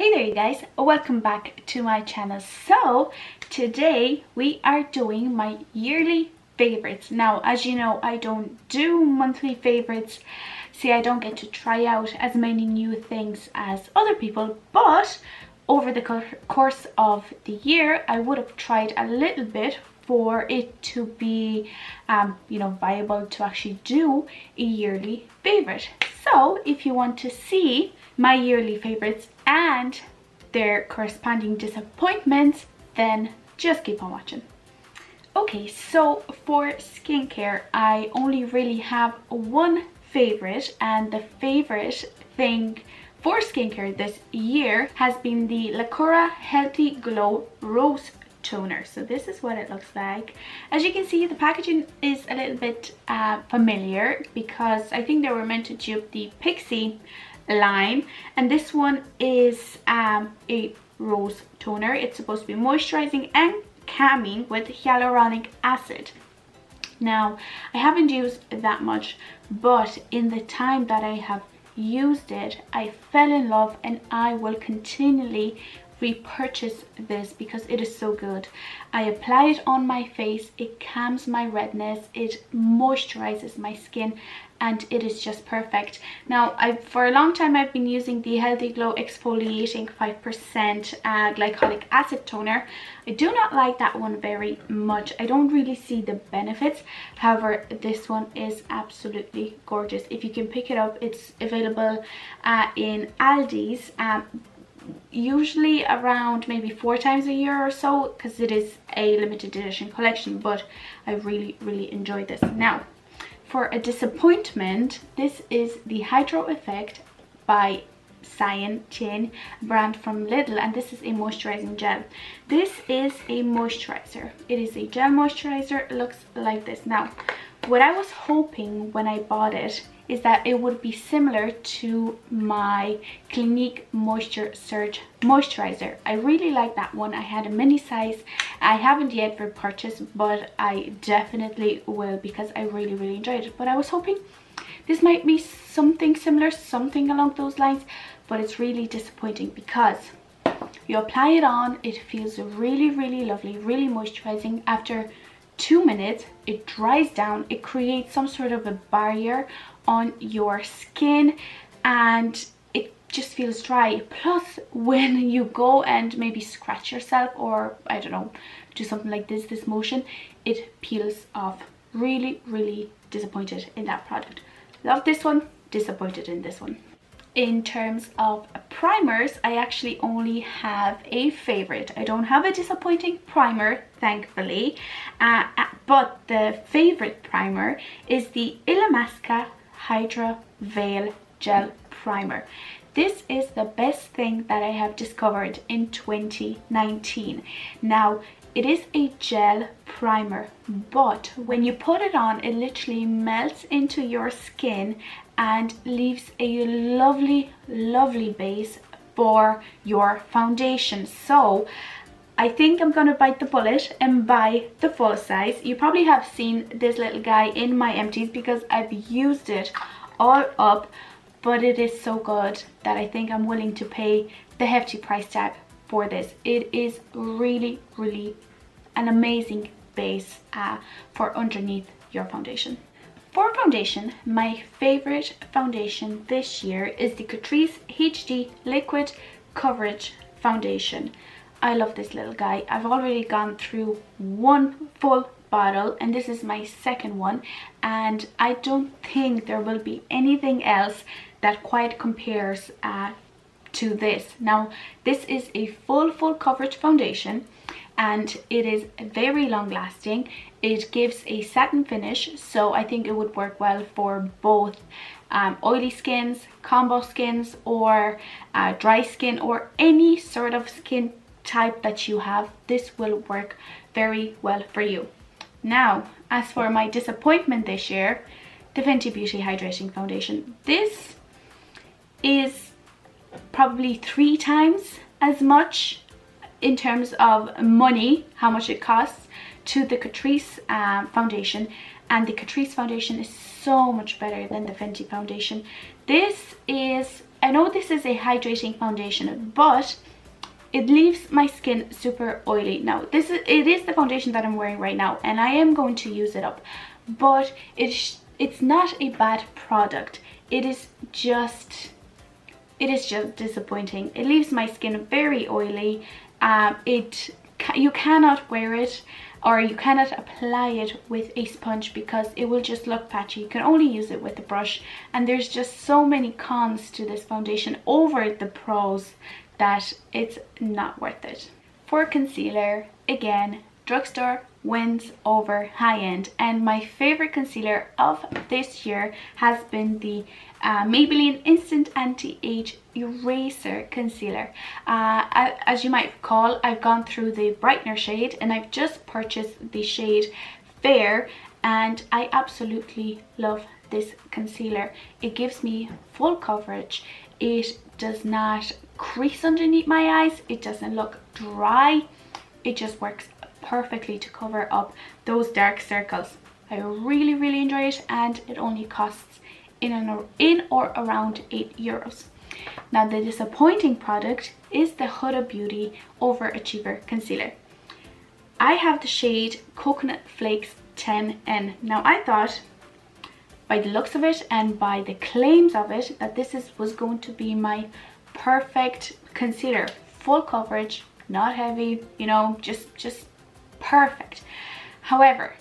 Hey there you guys, welcome back to my channel. So today we are doing my yearly favorites. Now as you know, I don't do monthly favorites. See, I don't get to try out as many new things as other people, but over the course of the year I would have tried a little bit for it to be viable to actually do a yearly favorite. So if you want to see my yearly favorites and their corresponding disappointments, then just keep on watching. Okay, so for skincare I only really have one favorite, and the favorite thing for skincare this year has been the Lacura Healthy Glow Rose Toner. So this is what it looks like. As you can see, the packaging is a little bit familiar because I think they were meant to dupe the Pixie line, and this one is a rose toner. It's supposed to be moisturizing and calming with hyaluronic acid. Now I haven't used that much, but in the time that I have used it I fell in love, and I will continually repurchase this because it is so good. I apply it on my face, it calms my redness, it moisturizes my skin, and it is just perfect. Now for a long time I've been using the Healthy Glow exfoliating 5% glycolic acid toner. I do not like that one very much. I don't really see the benefits. However, this one is absolutely gorgeous. If you can pick it up, it's available in Aldi's usually around maybe 4 times a year or so, because it is a limited edition collection, but I really enjoyed this. Now for a disappointment, this is the Hydro Effect by Cien brand from Lidl, and this is a moisturizing gel. This is a moisturizer. It is a gel moisturizer. It looks like this. Now what I was hoping when I bought it is that it would be similar to my Clinique Moisture Surge moisturizer. I really like that one. I had a mini size. I haven't yet repurchased, but I definitely will because I really enjoyed it. But I was hoping this might be something similar, something along those lines, but it's really disappointing because you apply it on, it feels really lovely, really moisturizing. After 2 minutes it dries down, it creates some sort of a barrier on your skin, and it just feels dry. Plus when you go and maybe scratch yourself, or I don't know, do something like this motion, it peels off. Really disappointed in that product. Love this one, disappointed in this one. In terms of primers, I actually only have a favorite. I don't have a disappointing primer, thankfully, but the favorite primer is the Illamasqua Hydra Veil Gel Primer. This is the best thing that I have discovered in 2019. Now it is a gel primer, but when you put it on, it literally melts into your skin and leaves a lovely base for your foundation. So I think I'm gonna bite the bullet and buy the full size. You probably have seen this little guy in my empties because I've used it all up, but it is so good that I think I'm willing to pay the hefty price tag for this. It is really an amazing base for underneath your foundation. For foundation, my favorite foundation this year is the Catrice HD Liquid Coverage Foundation. I love this little guy. I've already gone through one full bottle and this is my second one, and I don't think there will be anything else that quite compares to this. Now this is a full coverage foundation, and it is very long lasting. It gives a satin finish, so I think it would work well for both oily skins, combo skins, or dry skin, or any sort of skin type that you have. This will work very well for you. Now as for my disappointment this year, the Fenty Beauty Hydrating Foundation. This is probably 3 times as much in terms of money, how much it costs, to the Catrice foundation, and the Catrice foundation is so much better than the Fenty foundation. This is I know this is a hydrating foundation, but it leaves my skin super oily. Now it is the foundation that I'm wearing right now, and I am going to use it up, but it's not a bad product. It is just disappointing. It leaves my skin very oily. You cannot wear it, or you cannot apply it with a sponge because it will just look patchy. You can only use it with a brush, and there's just so many cons to this foundation over the pros that it's not worth it. For concealer, again, drugstore wins over high-end, and my favorite concealer of this year has been the Maybelline Instant Anti-Age Eraser Concealer. As you might recall, I've gone through the brightener shade, and I've just purchased the shade Fair, and I absolutely love this concealer. It gives me full coverage. It does not crease underneath my eyes. It doesn't look dry. It just works perfectly to cover up those dark circles. I really enjoy it, and it only costs in or around €8. Now the disappointing product is the Huda Beauty Overachiever Concealer. I have the shade Coconut Flakes 10N. Now I thought, by the looks of it and by the claims of it, that this was going to be my perfect concealer. Full coverage, not heavy, you know, just perfect. However,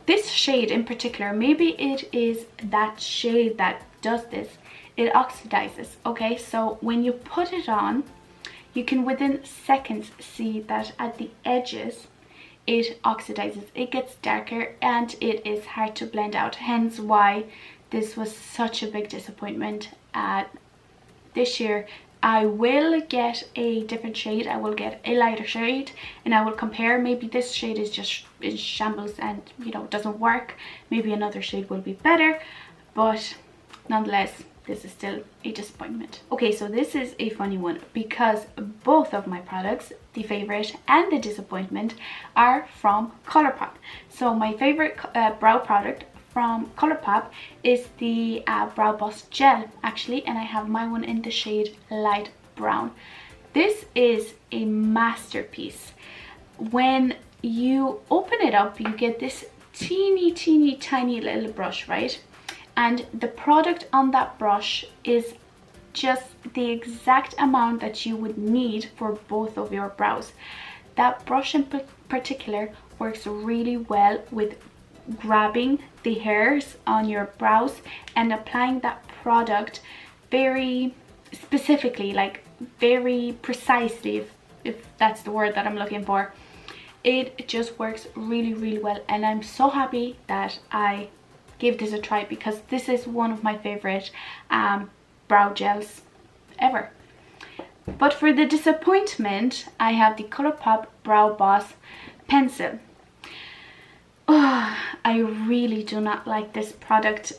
this shade in particular, maybe it is that shade that does this, it oxidizes. Okay, so when you put it on, you can within seconds see that at the edges it oxidizes, it gets darker, and it is hard to blend out, hence why this was such a big disappointment. This year I will get a different shade. I will get a lighter shade, and I will compare. Maybe this shade is just in shambles and, you know, doesn't work. Maybe another shade will be better, but nonetheless, this is still a disappointment. Okay, so this is a funny one because both of my products, the favorite and the disappointment, are from Colourpop. So my favorite brow product from Colourpop is the Brow Boss Gel, actually, and I have my one in the shade Light Brown. This is a masterpiece. When you open it up, you get this teeny tiny little brush, right? And the product on that brush is just the exact amount that you would need for both of your brows. That brush in particular works really well with grabbing the hairs on your brows and applying that product very specifically, like very precisely, if that's the word that I'm looking for. It just works really well, and I'm so happy that I gave this a try because this is one of my favorite brow gels ever. But for the disappointment, I have the Colourpop Brow Boss Pencil. Oh, I really do not like this product.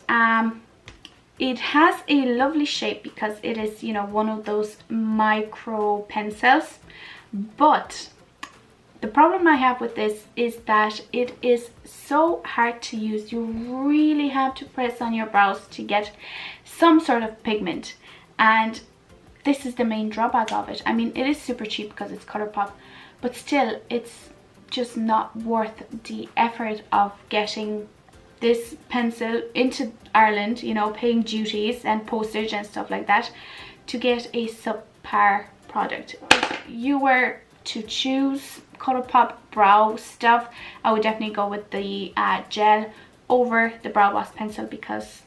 It has a lovely shape because it is, you know, one of those micro pencils, but the problem I have with this is that it is so hard to use. You really have to press on your brows to get some sort of pigment, and this is the main drawback of it. I mean, it is super cheap because it's Colourpop, but still, it's just not worth the effort of getting this pencil into Ireland, you know, paying duties and postage and stuff like that to get a subpar product. If you were to choose Colourpop brow stuff, I would definitely go with the gel over the Brow Boss pencil because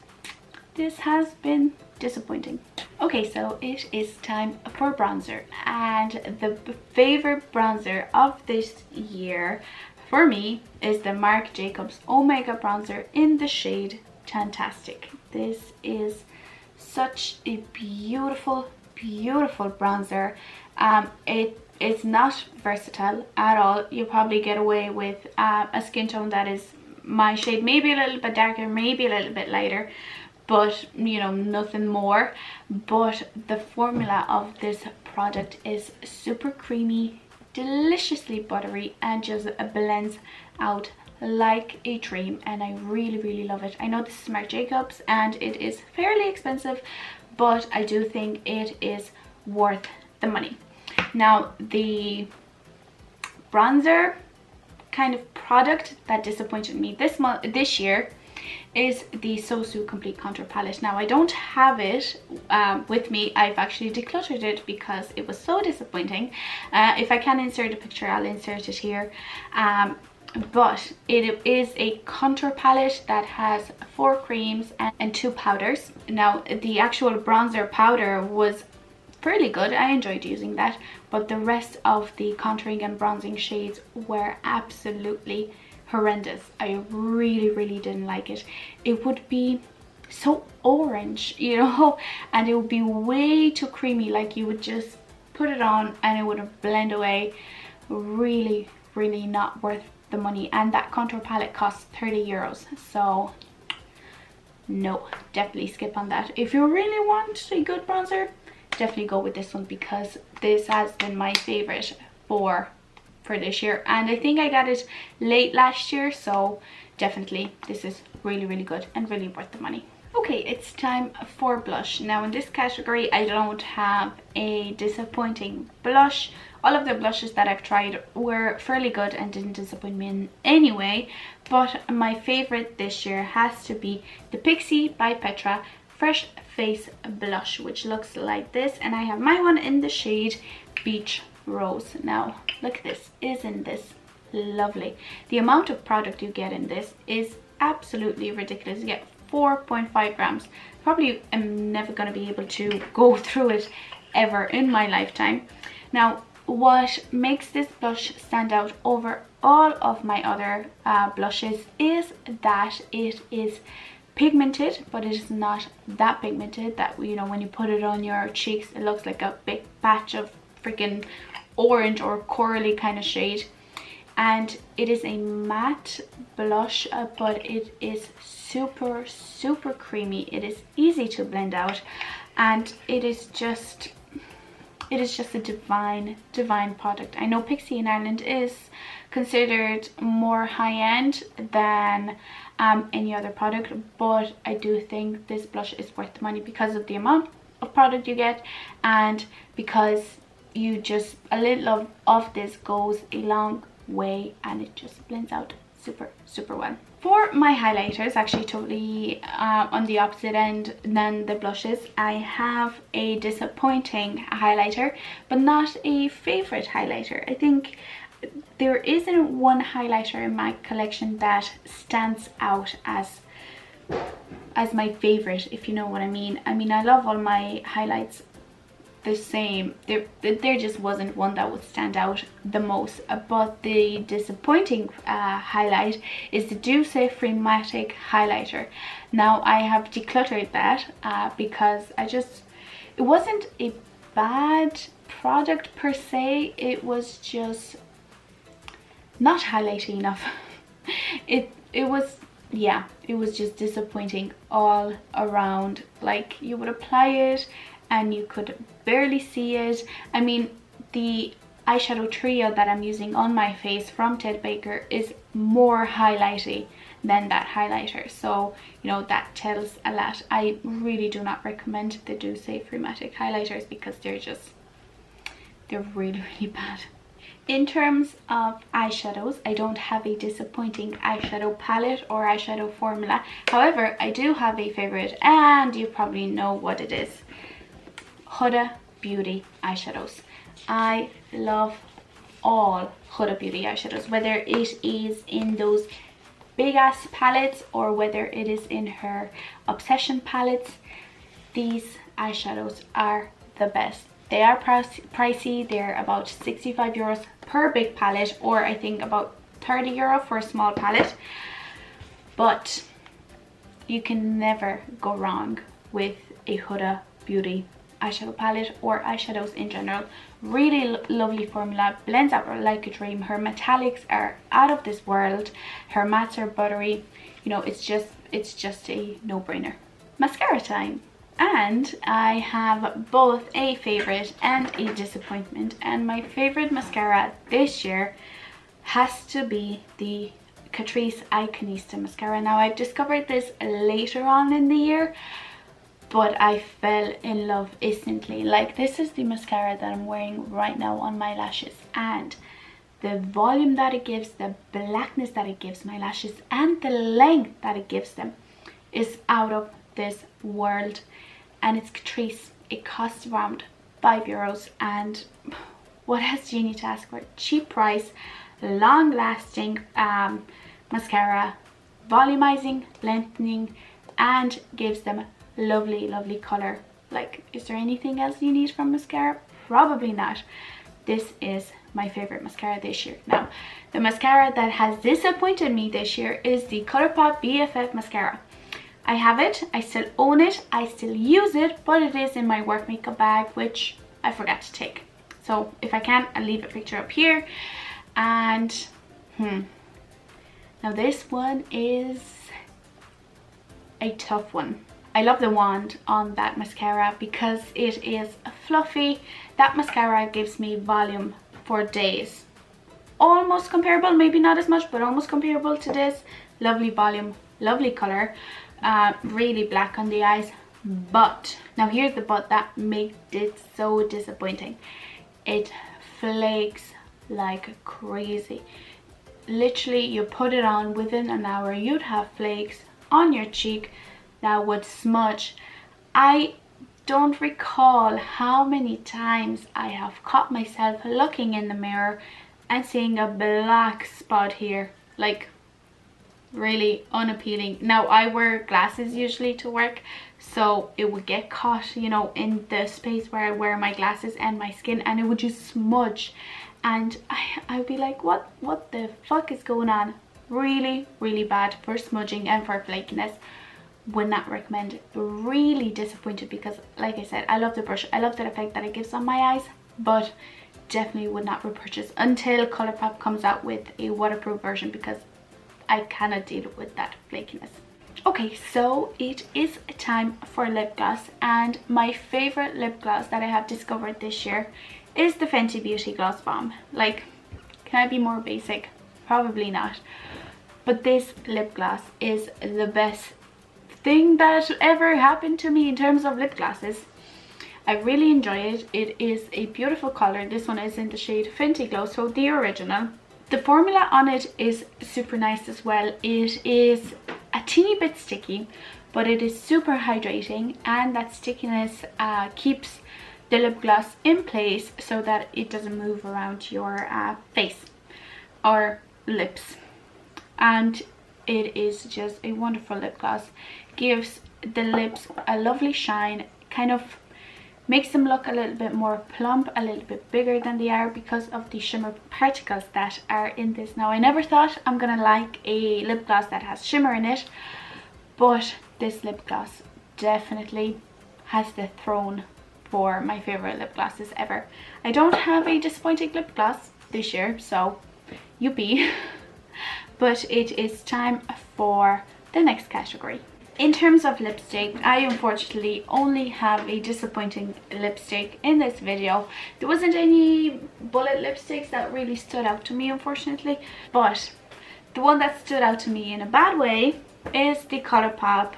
this has been disappointing. Okay, so it is time for bronzer, and the favorite bronzer of this year for me is the Marc Jacobs Omega bronzer in the shade Tantastic. This is such a beautiful bronzer. It's not versatile at all. You probably get away with a skin tone that is my shade, maybe a little bit darker, maybe a little bit lighter, but you know, nothing more. But the formula of this product is super creamy, deliciously buttery, and just blends out like a dream, and I really love it. I know this is Marc Jacobs and it is fairly expensive, but I do think it is worth the money. Now, the bronzer kind of product that disappointed me this year is the Sosu Complete Contour Palette. Now, I don't have it with me. I've actually decluttered it because it was so disappointing. If I can insert a picture, I'll insert it here. But it is a contour palette that has 4 creams and 2 powders. Now, the actual bronzer powder was fairly good. I enjoyed using that, but the rest of the contouring and bronzing shades were absolutely horrendous. I really didn't like it. It would be so orange, you know, and it would be way too creamy. Like, you would just put it on and it would blend away. Really not worth the money. And that contour palette costs 30 euros, so no, definitely skip on that. If you really want a good bronzer, definitely go with this one, because this has been my favorite for this year, and I think I got it late last year, so definitely this is really good and really worth the money. Okay, it's time for blush. Now, in this category, I don't have a disappointing blush. All of the blushes that I've tried were fairly good and didn't disappoint me in any way, but my favorite this year has to be the Pixi by Petra Fresh Face Blush, which looks like this, and I have my one in the shade Beach Rose. Now, look at this. Isn't this lovely? The amount of product you get in this is absolutely ridiculous. You get 4.5 grams. Probably am never going to be able to go through it ever in my lifetime. Now, what makes this blush stand out over all of my other blushes is that it is pigmented, but it is not that pigmented that, you know, when you put it on your cheeks, it looks like a big patch of freaking orange or corally kind of shade. And it is a matte blush, but it is super creamy. It is easy to blend out, and it is just a divine product. I know Pixi in Ireland is considered more high-end than any other product, but I do think this blush is worth the money because of the amount of product you get, and because you just, a little of this goes a long way, and it just blends out super well. For my highlighters, actually totally on the opposite end than the blushes, I have a disappointing highlighter, but not a favorite highlighter. I think there isn't one highlighter in my collection that stands out as my favorite, if you know what I mean. I mean, I love all my highlights the same. There just wasn't one that would stand out the most, but the disappointing highlight is the Douce Freematic highlighter. Now, I have decluttered that because it wasn't a bad product per se, it was just not highlighty enough. it was just disappointing all around. Like, you would apply it and you could barely see it. I mean, the eyeshadow trio that I'm using on my face from Ted Baker is more highlighty than that highlighter, so you know, that tells a lot. I really do not recommend the Douce Freematic highlighters because they're really bad. In terms of eyeshadows, I don't have a disappointing eyeshadow palette or eyeshadow formula. However, I do have a favorite, and you probably know what it is. Huda Beauty eyeshadows. I love all Huda Beauty eyeshadows, whether it is in those big ass palettes or whether it is in her Obsession palettes. These eyeshadows are the best. They are pricey. They're about 65 euros per big palette, or I think about 30 euro for a small palette, but you can never go wrong with a Huda Beauty eyeshadow palette or eyeshadows in general. Really lovely formula, blends out like a dream. Her metallics are out of this world, her mattes are buttery. You know, it's just a no-brainer. Mascara time. And I have both a favorite and a disappointment, and my favorite mascara this year has to be the Catrice Iconista mascara. Now, I've discovered this later on in the year, but I fell in love instantly. Like, this is the mascara that I'm wearing right now on my lashes, and the volume that it gives, the blackness that it gives my lashes, and the length that it gives them is out of this world. And it's Catrice. It costs around €5, and what else do you need to ask for? Cheap price, long lasting mascara, volumizing, lengthening, and gives them lovely color. Like, is there anything else you need from mascara? Probably not. This is my favorite mascara this year. Now, the mascara that has disappointed me this year is the ColourPop BFF mascara. I have it, I still own it, I still use it, but it is in my work makeup bag, which I forgot to take. So if I can, I'll leave a picture up here. And now this one is a tough one. I love the wand on that mascara because it is fluffy. That mascara gives me volume for days. Almost comparable, maybe not as much, but almost comparable to this. Lovely volume, lovely color, really black on the eyes. But, now here's the but that made it so disappointing. It flakes like crazy. Literally, you put it on, within an hour you'd have flakes on your cheek that would smudge. I don't recall how many times I have caught myself looking in the mirror and seeing a black spot here. Like, really unappealing. Now, I wear glasses usually to work, so it would get caught, you know, in the space where I wear my glasses and my skin, and it would just smudge, and I'd be like, what the fuck is going on? Really bad for smudging and for flakiness. Would not recommend it. Really disappointed because, like I said, I love the brush, I love the effect that it gives on my eyes, but definitely would not repurchase until ColourPop comes out with a waterproof version, because I cannot deal with that flakiness. Okay, so it is time for lip gloss, and my favorite lip gloss that I have discovered this year is the Fenty Beauty Gloss Bomb. Like, can I be more basic? Probably not. But this lip gloss is the best thing that ever happened to me in terms of lip glosses. I really enjoy it. It is a beautiful color. This one is in the shade Fenty Glow, so the original. The formula on it is super nice as well. It is a teeny bit sticky, but it is super hydrating, and that stickiness keeps the lip gloss in place so that it doesn't move around your face or lips. And it is just a wonderful lip gloss. Gives the lips a lovely shine, kind of makes them look a little bit more plump, a little bit bigger than they are because of the shimmer particles that are in this. Now, I never thought I'm gonna like a lip gloss that has shimmer in it, but this lip gloss definitely has the throne for my favorite lip glosses ever. I don't have a disappointing lip gloss this year, so yippee. But it is time for the next category. In terms of lipstick, I unfortunately only have a disappointing lipstick in this video. There wasn't any bullet lipsticks that really stood out to me, unfortunately, but the one that stood out to me in a bad way is the ColourPop.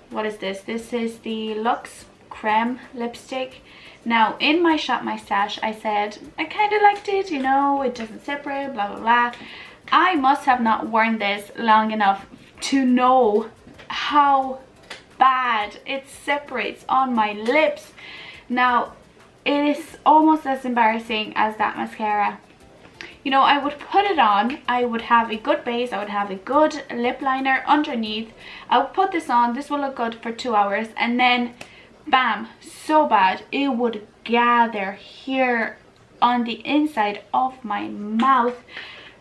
What is this? This is the Luxe Creme lipstick. Now, in my Shop My Stash, I said I kind of liked it, you know, it doesn't separate, blah blah blah. I must have not worn this long enough to know how bad it separates on my lips. Now, it is almost as embarrassing as that mascara. You know, I would put it on, I would have a good base, I would have a good lip liner underneath, I would put this on, this will look good for 2 hours, and then bam, so bad, it would gather here on the inside of my mouth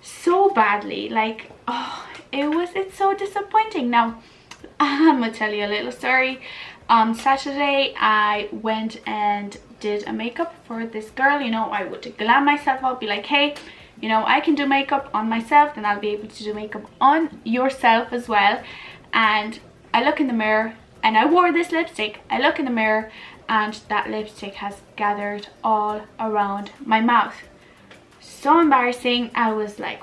so badly. Like, oh, it's so disappointing. Now, I'm gonna tell you a little story. On Saturday, I went and did a makeup for this girl. You know, I would glam myself up, be like, hey, you know, I can do makeup on myself, then I'll be able to do makeup on yourself as well. And I look in the mirror, and I wore this lipstick. I look in the mirror, and that lipstick has gathered all around my mouth. So embarrassing. I was like,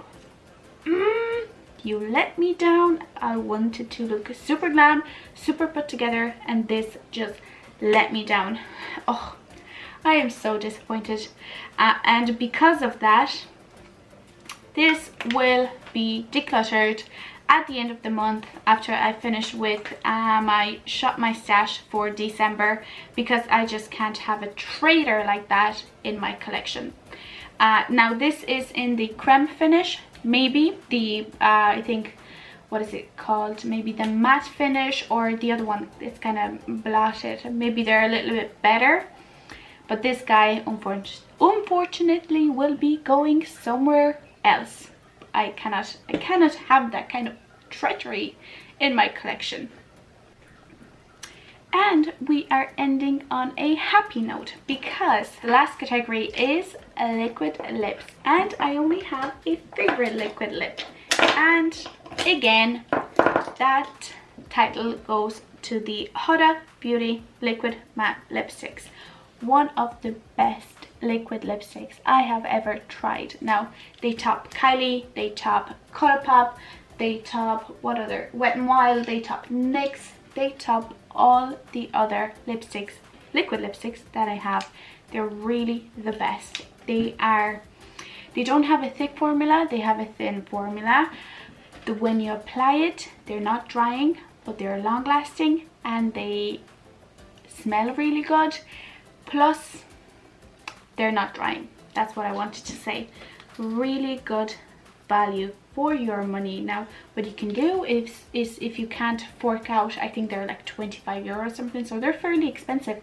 you let me down. I wanted to look super glam, super put together, and this just let me down. Oh, I am so disappointed. And because of that, this will be decluttered at the end of the month after I finish with my stash for December, because I just can't have a trader like that in my collection. Now this is in the creme finish, maybe the I think, what is it called, maybe the matte finish, or the other one, it's kind of blotted. Maybe they're a little bit better, but this guy unfortunately will be going somewhere else. I cannot have that kind of treachery in my collection. And we are ending on a happy note, because the last category is liquid lips, and I only have a favorite liquid lip, and again that title goes to the Huda Beauty Liquid Matte Lipsticks. One of the best liquid lipsticks I have ever tried. Now they top Kylie, they top Colourpop, they top, what other, Wet n Wild, they top NYX, they top all the other lipsticks, liquid lipsticks that I have. They're really the best. They don't have a thick formula, they have a thin formula. When you apply it, they're not drying, but they're long lasting, and they smell really good. Plus, they're not drying. That's what I wanted to say. Really good value for your money. Now, what you can do is if you can't fork out, I think they're like 25 euro or something, so they're fairly expensive.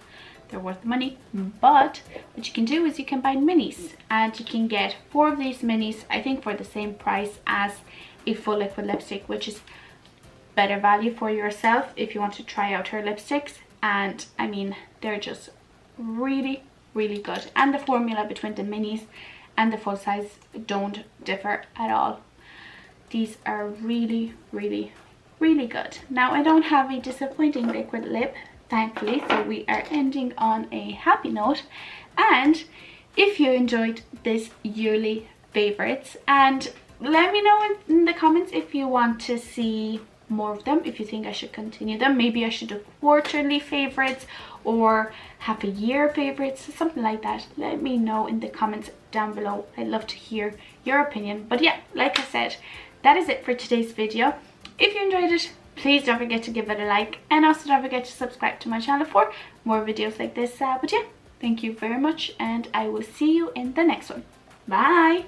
They're worth the money. But what you can do is you can buy minis, and you can get 4 of these minis, I think, for the same price as a full liquid lipstick, which is better value for yourself if you want to try out her lipsticks. And I mean, they're just really good, and the formula between the minis and the full size don't differ at all. These are really good. Now I don't have a disappointing liquid lip, thankfully, so we are ending on a happy note. And if you enjoyed this yearly favorites, and let me know in the comments if you want to see more of them, if you think I should continue them. Maybe I should do quarterly favorites or half a year favorites, something like that. Let me know in the comments down below. I'd love to hear your opinion. But yeah, like I said, that is it for today's video. If you enjoyed it, please don't forget to give it a like, and also don't forget to subscribe to my channel for more videos like this. But yeah, thank you very much, and I will see you in the next one. Bye.